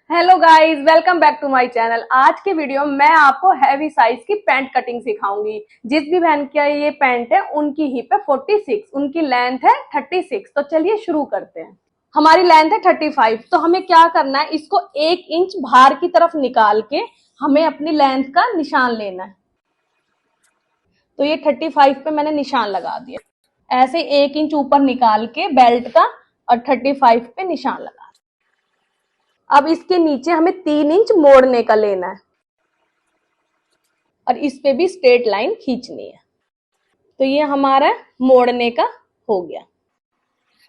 Hello guys, welcome back to my channel. आज के video में मैं आपको हैवी साइज की पैंट कटिंग सिखाऊंगी। जिस भी बहन का ये पैंट है उनकी हिप है 46, उनकी लेंथ है 36। तो चलिए शुरू करते हैं। हमारी लेंथ है 35, तो हमें क्या करना है, इसको 1 इंच बाहर की तरफ निकाल के हमें अपनी लेंथ का निशान लेना है। तो ये 35 पे मैंने निशान लगा दिया। ऐसे 1 इंच ऊपर निकाल के बेल्ट का और 35 पे निशान लगा। अब इसके नीचे हमें 3 इंच मोड़ने का लेना है और इस पे भी स्ट्रेट लाइन खींचनी है। तो ये हमारा मोड़ने का हो गया।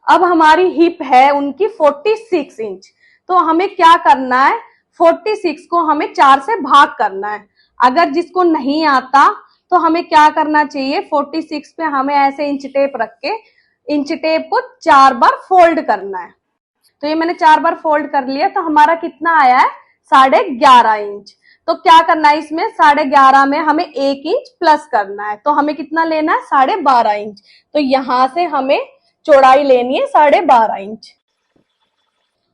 अब हमारी हिप है उनकी 46 इंच। तो हमें क्या करना है, 46 को हमें 4 से भाग करना है। अगर जिसको नहीं आता तो हमें क्या करना चाहिए, 46 पे हमें ऐसे इंच टेप रख के इंच टेप को 4 बार फोल्ड करना है। तो ये मैंने 4 बार फोल्ड कर लिया। तो हमारा कितना आया है, 11.5 इंच। तो क्या करना है, इसमें 11.5 में हमें 1 इंच प्लस करना है। तो हमें कितना लेना है, 12.5 इंच। तो यहां से हमें चौड़ाई लेनी है 12.5 इंच।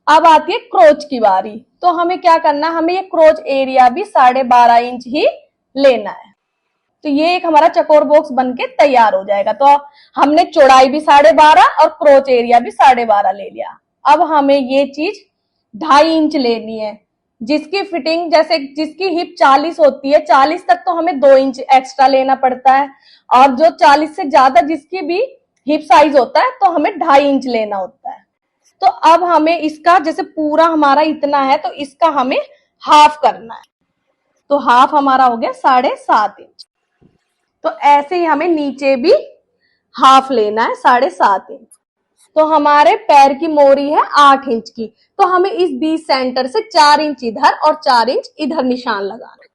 अब आती है क्रोच की बारी। तो हमें क्या करना है, हमें ये क्रोच एरिया भी 12.5 इंच ही लेना है। तो ये एक हमारा चकोर बॉक्स बनके तैयार हो जाएगा। तो हमने चौड़ाई भी 12.5 और क्रोच एरिया भी 12.5 ले लिया। अब हमें ये चीज 2.5 इंच लेनी है। जिसकी फिटिंग, जैसे जिसकी हिप 40 होती है, 40 तक तो हमें 2 इंच एक्स्ट्रा लेना पड़ता है। और जो 40 से ज्यादा जिसकी भी हिप साइज होता है तो हमें 2.5 इंच लेना होता है। तो अब हमें इसका, जैसे पूरा हमारा इतना है तो इसका हमें हाफ करना है। तो हाफ हमारा हो गया 7.5 इंच। तो ऐसे ही हमें नीचे भी हाफ लेना है 7.5 इंच। तो हमारे पैर की मोरी है 8 इंच की। तो हमें इस बीच सेंटर से 4 इंच इधर और 4 इंच इधर निशान लगाना है।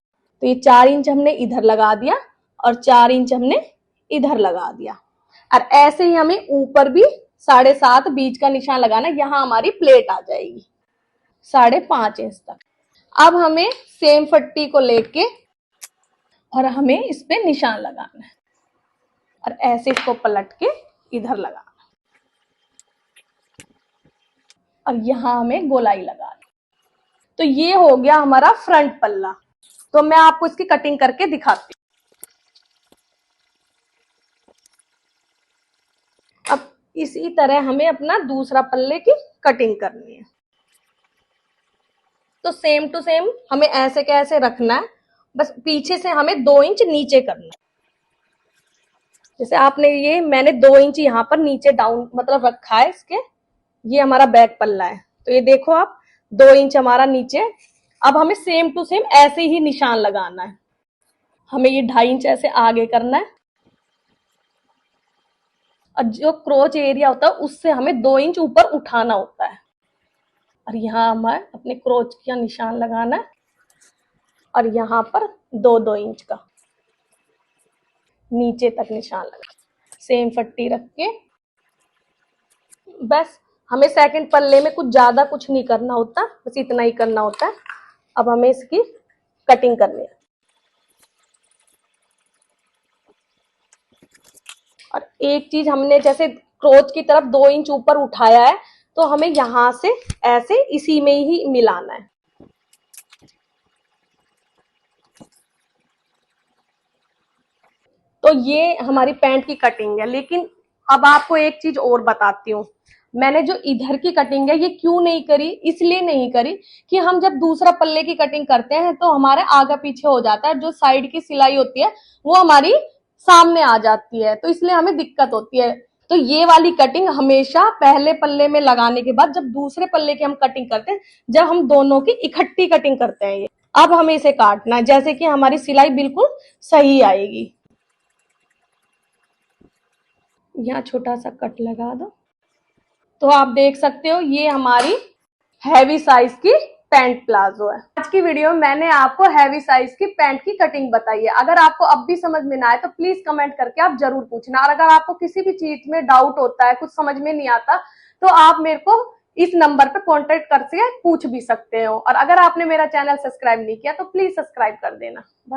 तो ये 4 इंच हमने इधर लगा दिया और 4 इंच हमने इधर लगा दिया। और ऐसे ही हमें ऊपर भी 7.5 बीच का निशान लगाना है। यहां हमारी प्लेट आ जाएगी 5.5 इंच तक। अब हमें सेम पट्टी को लेके और हमें इस पे निशान लगाना है और ऐसे इसको पलट के इधर लगाना और यहां हमें गोलाई लगानी। तो ये हो गया हमारा फ्रंट पल्ला। तो मैं आपको इसकी कटिंग करके दिखाती हूँ। अब इसी तरह हमें अपना दूसरा पल्ले की कटिंग करनी है। तो सेम टू सेम हमें ऐसे कैसे रखना है, बस पीछे से हमें 2 इंच नीचे करना है। जैसे आपने ये, मैंने 2 इंच यहाँ पर नीचे डाउन मतलब रखा है इसके। ये हमारा बैक पल्ला है। तो ये देखो आप, 2 इंच हमारा नीचे। अब हमें सेम टू सेम ऐसे ही निशान लगाना है। हमें ये 2.5 इंच ऐसे आगे करना है और जो क्रोच एरिया होता है उससे हमें 2 इंच ऊपर उठाना होता है। और यहाँ हमें अपने क्रोच का निशान लगाना है और यहाँ पर 2-2 इंच का नीचे तक निशान लगा। सेम पट्टी रख के बस हमें सेकंड पल्ले में कुछ ज्यादा कुछ नहीं करना होता, बस इतना ही करना होता है। अब हमें इसकी कटिंग करनी है। और एक चीज, हमने जैसे क्रोच की तरफ 2 इंच ऊपर उठाया है तो हमें यहां से ऐसे इसी में ही मिलाना है। तो ये हमारी पैंट की कटिंग है। लेकिन अब आपको एक चीज और बताती हूँ। मैंने जो इधर की कटिंग है ये क्यों नहीं करी, इसलिए नहीं करी कि हम जब दूसरा पल्ले की कटिंग करते हैं तो हमारे आगे पीछे हो जाता है। जो साइड की सिलाई होती है वो हमारी सामने आ जाती है, तो इसलिए हमें दिक्कत होती है। तो ये वाली कटिंग हमेशा पहले पल्ले में लगाने के बाद, जब दूसरे पल्ले की हम कटिंग करते हैं, जब हम दोनों की इकट्ठी कटिंग करते हैं। ये अब हमें इसे काटना है, जैसे कि हमारी सिलाई बिल्कुल सही आएगी। यहाँ छोटा सा कट लगा दो। तो आप देख सकते हो ये हमारी हैवी साइज की पैंट प्लाजो है। आज की वीडियो में मैंने आपको हैवी साइज की पैंट की कटिंग बताई है। अगर आपको अब भी समझ में ना आए तो प्लीज कमेंट करके आप जरूर पूछना। और अगर आपको किसी भी चीज में डाउट होता है, कुछ समझ में नहीं आता, तो आप मेरे को इस नंबर पे कांटेक्ट करके पूछ भी सकते हो। और अगर आपने मेरा चैनल सब्सक्राइब नहीं किया तो प्लीज सब्सक्राइब कर देना। बाय।